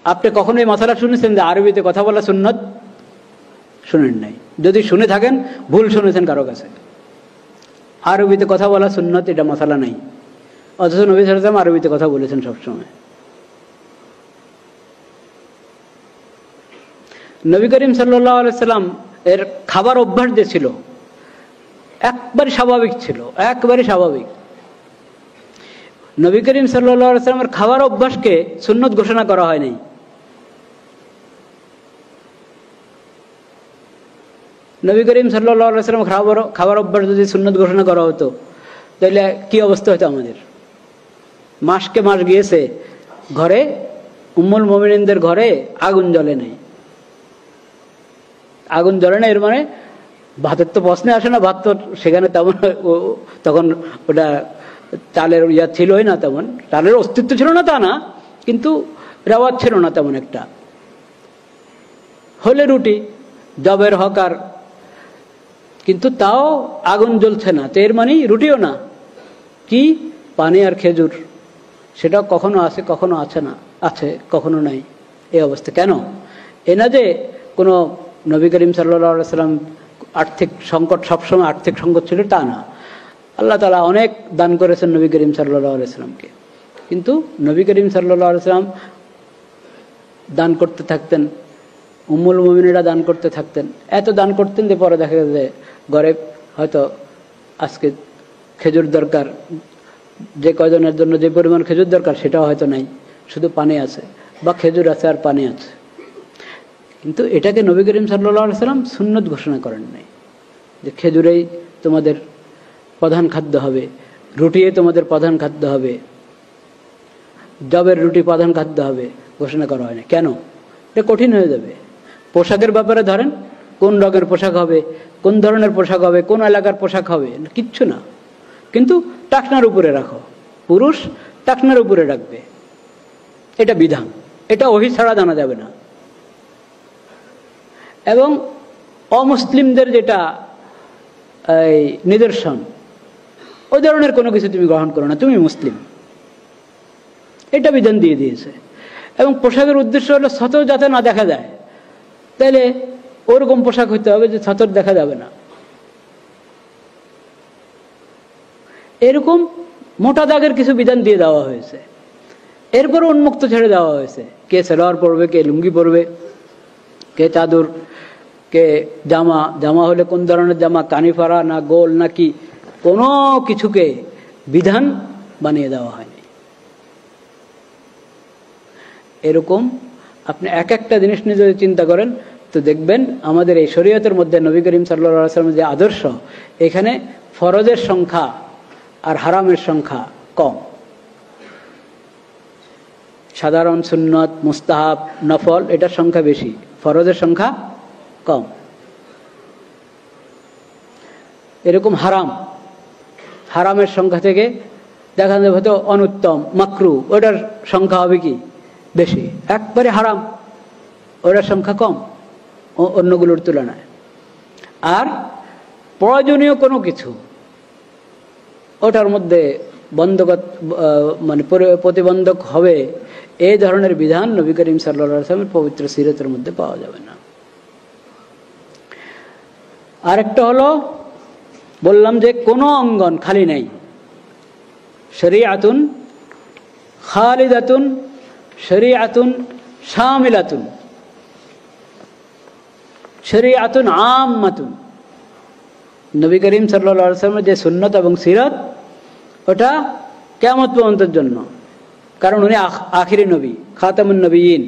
আপনি কখনো এই মশালা শুনেছেন যে আরবিতে কথা বলা সুন্নত? শুনেন নাই। যদি শুনে থাকেন ভুল শুনেছেন কারো কাছে। আরবিতে কথা বলা সুন্নত এটা মশালা নাই, অথচ নবী সাল্লাল্লাহু আলাইহি ওয়াসাল্লাম আরবিতে কথা বলেছেন সবসময়। নবী করিম সাল্লাল্লাহু আলাইহি ওয়াসাল্লাম এর খাবার অভ্যাস যে ছিল একবারে স্বাভাবিক ছিল, একবারে স্বাভাবিক। নবী করিম সাল্লাল্লাহু আলাইহি ওয়াসাল্লামের খাবার অভ্যাসকে সুন্নত ঘোষণা করা হয় নাই। নবী করিম সাল্লাল্লাহু আলাইহি ওয়াসাল্লাম খাবার অভ্যাস যদি সুন্নত ঘোষণা করা হতো তাহলে কি অবস্থা হতো আমাদের? মাসকে মাস গিয়েছে, ঘরে উম্মুল মুমিনিনদের ঘরে আগুন জ্বলে নাই। আগুন জ্বলে না এর মানে ভাতের তো প্রশ্নে আসে না, ভাত তো সেখানে তেমন তখন ওটা চালের ইয়া ছিলই না, তেমন চালের অস্তিত্ব ছিল না তা না, কিন্তু রেওয়াজ ছিল না তেমন একটা। হলে রুটি জবের হকার, কিন্তু তাও আগুন জ্বলছে না, তো এর মানে রুটিও না, কি পানি আর খেজুর, সেটা কখনো আছে কখনো আছে না, আছে কখনো নাই, এই অবস্থা। কেন? এ না যে কোনো নবী করিম সাল্লাল্লাহু আলাইহি ওয়াসাল্লাম আর্থিক সংকট, সবসময় আর্থিক সংকট ছিল তা না। আল্লাহ তাআলা অনেক দান করেছেন নবী করিম সাল্লাল্লাহু আলাইহি ওয়াসাল্লামকে, কিন্তু নবী করিম সাল্লাল্লাহু আলাইহি ওয়াসাল্লাম দান করতে থাকতেন, উম্মুল মুমিনিনরা দান করতে থাকতেন, এত দান করতেন যে পরে দেখা যায় ঘরে হয়তো আজকে খেজুর দরকার, যে কয়জনের জন্য যে পরিমাণ খেজুর দরকার সেটাও হয়তো নাই, শুধু পানি আছে, বা খেজুর আছে আর পানি আছে। কিন্তু এটাকে নবী করিম সাল্লাল্লাহু আলাইহি ওয়াসাল্লাম সুন্নত ঘোষণা করেন নাই যে খেজুরেই তোমাদের প্রধান খাদ্য হবে, রুটিয়ে তোমাদের প্রধান খাদ্য হবে, জবের রুটি প্রধান খাদ্য হবে, ঘোষণা করা হয় না। কেন? এটা কঠিন হয়ে যাবে। পোশাকের ব্যাপারে ধরেন, কোন রঙের পোশাক হবে, কোন ধরনের পোশাক হবে, কোন এলাকার পোশাক হবে, কিচ্ছু না, কিন্তু টাকনার উপরে রাখো, পুরুষ টাকনার উপরে রাখবে, এটা বিধান, এটা ওহী ছাড়া জানা যাবে না। এবং অমুসলিমদের যেটা এই নিদর্শন, ওই ধরনের কোনো কিছু তুমি গ্রহণ করো না, তুমি মুসলিম, এটা বিধান দিয়ে দিয়েছে। এবং পোশাকের উদ্দেশ্য হলো ছতর যাতে না দেখা যায়, তাইলে ওরকম পোশাক হইতে হবে যে ছতর দেখা যাবে না। এরকম মোটা দাগের কিছু বিধান দিয়ে দেওয়া হয়েছে। এরপর উন্মুক্ত ছেড়ে দেওয়া হয়েছে, কে সালোয়ার পরবে, কে লুঙ্গি পরবে, কে চাদর, কে জামা, জামা হলে কোন ধরনের জামা, কানিফারা না গোল না কি, কোনো কিছুকে বিধান বানিয়ে দেওয়া হয়নি। এরকম আপনি এক একটা জিনিস নিয়ে যদি চিন্তা করেন তো দেখবেন আমাদের এই শরীয়তের মধ্যে নবী করিম সাল্লাল্লাহু আলাইহি ওয়াসাল্লামের যে আদর্শ, এখানে ফরজের সংখ্যা আর হারামের সংখ্যা কম। সাধারণ সুন্নত, মুস্তাহাব, নফল এটার সংখ্যা বেশি, ফরজের সংখ্যা কম। এরকম হারাম, হারামের সংখ্যা থেকে দেখা যাবে হয়তো অনুত্তম, মাকরু, ওটার সংখ্যা হবে কি বেশি। একবারে হারাম, ওটার সংখ্যা কম অন্যগুলোর তুলনায়। আর প্রয়োজনীয় কোনো কিছু ওটার মধ্যে বন্ধকত মানে প্রতিবন্ধক হবে, এই ধরনের বিধান নবী করিম সাল্লাল্লাহু আলাইহি ওয়াসাল্লামের পবিত্র সিরাতের মধ্যে পাওয়া যাবে না। আরেকটা হলো, বললাম যে কোনো অঙ্গন খালি নেই, শরীআতুন খালিদাতুন শরীআতুন শামিলাতুন শরীআতুন আম্মাতুন। নবী করিম সাল্লাল্লাহু আলাইহি ওয়াসাল্লামের যে সুন্নত এবং সিরাত, ওটা কিয়ামত পর্যন্তের জন্য, কারণ উনি আখিরি নবী, খাতামুন নবিয়্যিন,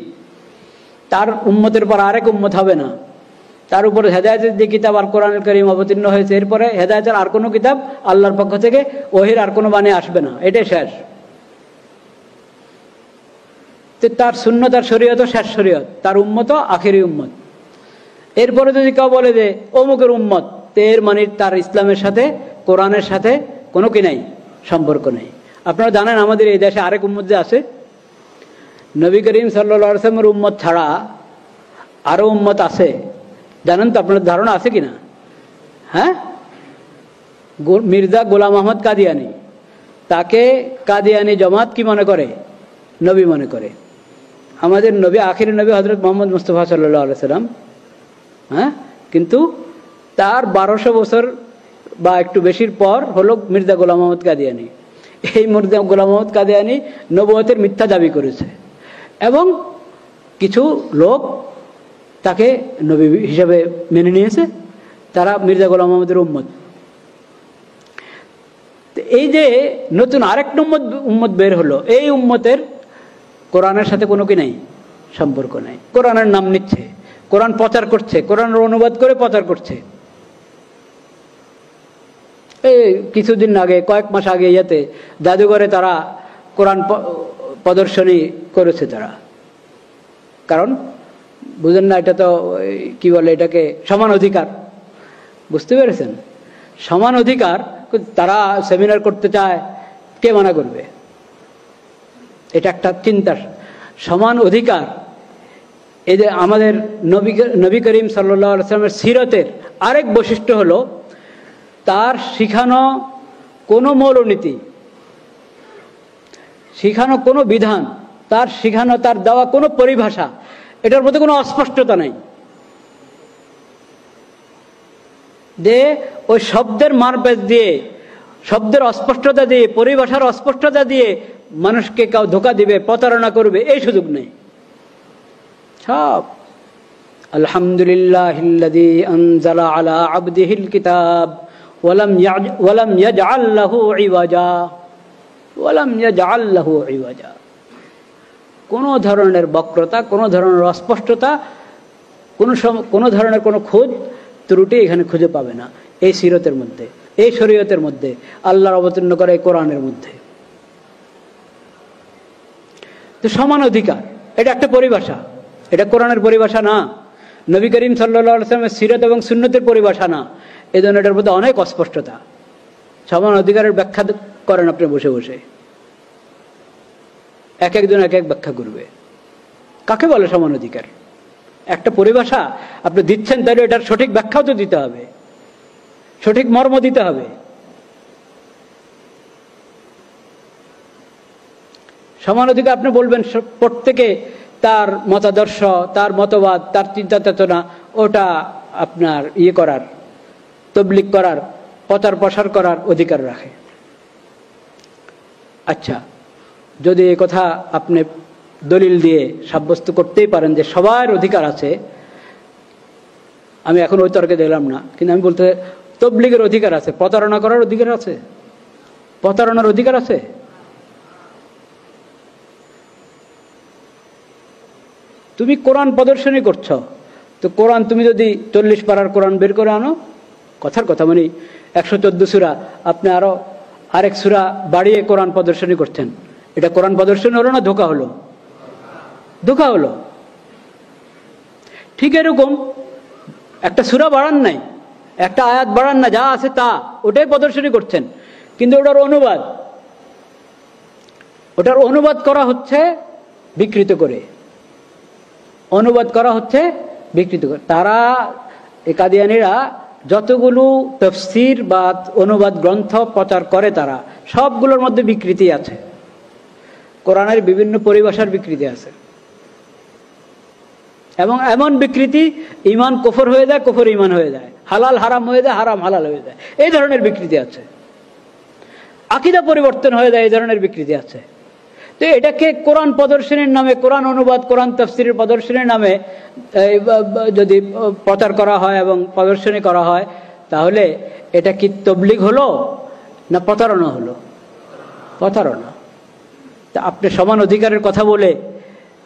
তার উম্মতের পর আরেক উম্মত হবে না। তার উপরে হেদায়েতের যে কিতাব আল কোরআনুল কারীম অবতীর্ণ হয়েছে, এরপরে হেদায়েতের আর কোনো কিতাব আল্লাহর পক্ষ থেকে ওহীর আর কোনো বাণী আসবে না, এটাই শেষ। তার সুন্নত আর শরীয়ত শেষ শরীয়ত, তার উম্মত আখিরি উম্মত। এরপরে যদি কেউ বলে যে অমুকের উম্মত, এর মানে তার ইসলামের সাথে, কোরআনের সাথে কোনো কি নাই, সম্পর্ক নেই। আপনারা জানেন আমাদের এই দেশে আরেক উম্মত যে আছে, নবী করিম সাল্লাল্লাহু আলাইহি ওয়াসাল্লামের উম্মত ছাড়া আরো উম্মত আছে, জানেন তো? আপনার ধারণা আছে কিনা? হ্যাঁ, মির্জা গোলাম আহমদ কাদিয়ানি, তাকে কাদিয়ানি জামাত কি মনে করে? নবী মনে করে। আমাদের নবী, আখির নবী হযরত মুহাম্মদ মুস্তাফা সাল্লাল্লাহু আলাইহি সাল্লাম, হ্যাঁ, কিন্তু তার 1200 বছর বা একটু বেশির পর হলো মির্জা গোলাম মোহাম্মদ কাদিয়ানী। এই মির্জা গোলাম মোহাম্মদ কাদিয়ানী নবুয়তের মিথ্যা দাবি করেছে এবং কিছু লোক তাকে নবী হিসাবে মেনে নিয়েছে, তারা মির্জা গোলাম মোহাম্মদের উম্মত। এই যে নতুন আরেক উম্মত বের হলো, এই উম্মতের কোরআনের সাথে কোনো কি নাই, সম্পর্ক নাই। কোরআনের নাম নিচ্ছে, কোরআন প্রচার করছে, কোরআনের অনুবাদ করে প্রচার করছে। এই কিছুদিন আগে, কয়েক মাস আগে ইয়েতে জাদুঘরে তারা কোরআন প্রদর্শনী করেছে তারা। কারণ বুঝেন না, এটা তো কি বলে এটাকে, সমান অধিকার। বুঝতে পেরেছেন? সমান অধিকার তারা সেমিনার করতে চায়, কে মানা করবে? এটা একটা চিন্তা। সমান অধিকার, এই যে আমাদের নবী করিম সাল্লাল্লাহু আলাইহি ওয়াসাল্লামের সিরতের আরেক বৈশিষ্ট্য হলো তার শিখানো কোনো মৌলনীতি, শিখানো কোনো বিধান, তার শিখানো, তার দেওয়া কোনো পরিভাষা, এটার মধ্যে কোনো অস্পষ্টতা নেই। যে ওই শব্দের মারপ্যাচ দিয়ে, শব্দের অস্পষ্টতা দিয়ে, পরিভাষার অস্পষ্টতা দিয়ে মানুষকে কেউ ধোঁকা দিবে, প্রতারণা করবে, এই সুযোগ নেই। সব আলহামদুলিল্লাহিল্লাযী আনজালা আলা আবদিহিল কিতাব ওয়ালাম ইয়াজআল লাহু ইওয়াজা, ওয়ালাম ইয়াজআল লাহু ইওয়াজা। কোনো ধরনের বক্রতা, কোনো ধরনের অস্পষ্টতা, কোনো ধরনের কোনো খোঁজ ত্রুটি এখানে খুঁজে পাবে না এই সিরতের মধ্যে, এই শরীয়তের মধ্যে, আল্লাহর অবতীর্ণ করা এই কোরআনের মধ্যে। তো সমান অধিকার, এটা একটা পরিভাষা, এটা কোরআনের পরিভাষা না, নবী করিম সাল্লাল্লাহু আলাইহি ওয়াসাল্লামের সিরত এবং সুন্নতের পরিভাষা না। এই জন্য এটার মধ্যে অনেক অস্পষ্টতা। সমান অধিকারের ব্যাখ্যা করেন আপনি বসে বসে, এক একজন এক এক ব্যাখ্যা করবে। কাকে বলে সমান অধিকার? একটা পরিভাষা আপনি দিচ্ছেন, তাহলে এটার সঠিক ব্যাখ্যাও তো দিতে হবে, সঠিক মর্ম দিতে হবে। সমান অধিকার আপনি বলবেন প্রত্যেকে তার মতাদর্শ, তার মতবাদ, তার চিন্তা চেতনা, ওটা আপনার ইয়ে করার, তবলিগ করার, প্রচার প্রসার করার অধিকার রাখে। আচ্ছা, যদি এই কথা আপনি দলিল দিয়ে সাব্যস্ত করতেই পারেন যে সবার অধিকার আছে, আমি এখন ওই তর্কে দিলাম না, কিন্তু আমি বলতে, তবলিগের অধিকার আছে, প্রতারণা করার অধিকার আছে, প্রতারণার অধিকার আছে। তুমি কোরআন প্রদর্শনী করছো, তো কোরআন তুমি যদি 40 পারার কোরআন বের করে আনো, কথার কথা মানে 114 সূরা, আপনি আরো আরেক সূরা বাড়িয়ে কোরআন প্রদর্শনী করছেন, এটা কোরআন প্রদর্শনী হলো না ধোঁকা হলো? ধোঁকা হলো। ঠিক এরকম একটা সূরা বাড়ান নাই, একটা আয়াত বাড়ান না, যা আছে তা ওটাই প্রদর্শনী করছেন, কিন্তু ওটার অনুবাদ করা হচ্ছে বিকৃত করে, অনুবাদ করা হচ্ছে বিকৃত করে। তারা কাদিয়ানীরা যতগুলো তাফসীর বা অনুবাদ গ্রন্থ প্রচার করে, তারা সবগুলোর মধ্যে বিকৃতি আছে, কোরআনের বিভিন্ন পরিভাষার বিকৃতি আছে, এবং এমন বিকৃতি ঈমান কুফর হয়ে যায়, কুফর ঈমান হয়ে যায়, হালাল হারাম হয়ে যায়, হারাম হালাল হয়ে যায়, এই ধরনের বিকৃতি আছে। আকীদা পরিবর্তন হয়ে যায়, এই ধরনের বিকৃতি আছে। তো এটাকে কোরআন প্রদর্শনীর নামে, কোরআন অনুবাদ, কোরআন তাফসীরের প্রদর্শনীর নামে যদি প্রচার করা হয় এবং প্রদর্শনী করা হয়, তাহলে এটা কি তবলিগ হলো না প্রতারণা হলো? প্রতারণা। তা আপনি সমান অধিকারের কথা বলে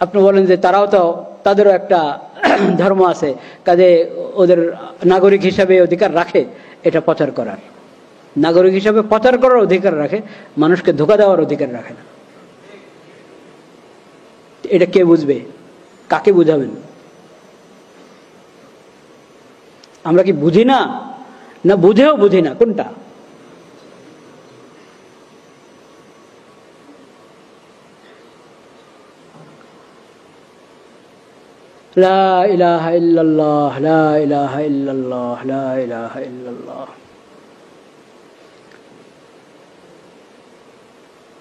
আপনি বলেন যে তারাও তো, তাদেরও একটা ধর্ম আছে, কাজে ওদের নাগরিক হিসাবে অধিকার রাখে এটা প্রচার করার, নাগরিক হিসাবে প্রচার করার অধিকার রাখে, মানুষকে ধোঁকা দেওয়ার অধিকার রাখে না। এটা কে বুঝবে? কাকে বুঝাবেন? আমরা কি বুঝি না, না বুঝেও বুঝি না? কোনটা? লা ইলাহা ইল্লাল্লাহ, লা ইলাহা ইল্লাল্লাহ, লা ইলাহা ইল্লাল্লাহ।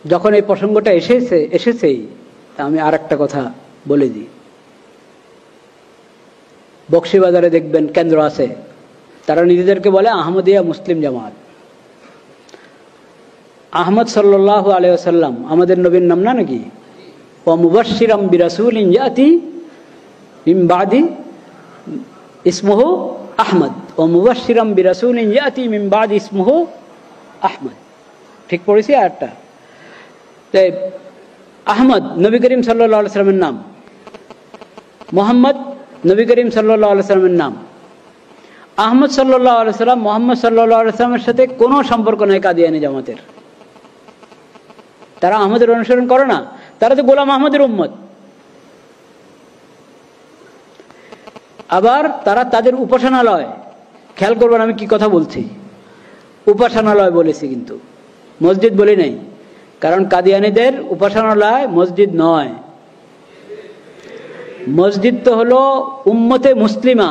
যখন এই প্রসঙ্গটা এসেছেই, আমি আর একটা কথা বলে দিই। বক্সিবাজারে দেখবেন কেন্দ্র আছে, তারা নিজেদেরকে বলে আহমদিয়া মুসলিম জামাত। আহমদ সাল্লাল্লাহু আলাইহি ওয়াসাল্লাম আমাদের নবীর নাম না নাকি? ওয়া মুবাশশিরাম বিরাসূলিন ইয়াতি মিন বাদি ইসমুহু আহমদ, ওয়া মুবাশশিরাম বিরাসূলিন ইয়াতি মিন বাদি ইসমুহু আহমদ। ঠিক পড়েছি আয়াতটা? তাই আহমদ নবী করিম সাল্লাল্লাহু আলাইহি ওয়াসাল্লামের নাম, মুহাম্মদ নবী করিম সাল্লাল্লাহু আলাইহি ওয়াসাল্লামের নাম। আহমদ সাল্লাল্লাহু আলাইহি ওয়াসাল্লাম মুহাম্মদ সাল্লাল্লাহু আলাইহি ওয়াসাল্লামের সাথে কোনো সম্পর্ক নাই কাদিয়ানী জামাতের। তারা আহমদের অনুসরণ করে না, তারা তো গোলাম আহমদের উম্মত। আবার তারা তাদের উপাসনালয়, খেয়াল করবেন আমি কি কথা বলছি, উপাসনালয় বলেছি কিন্তু মসজিদ বলি নাই, কারণ কাদিয়ানীদের উপাসনালয় মসজিদ নয়। মসজিদ তো হলো উম্মতে মুসলিমা,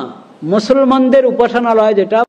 মুসলমানদের উপাসনালয়, যেটা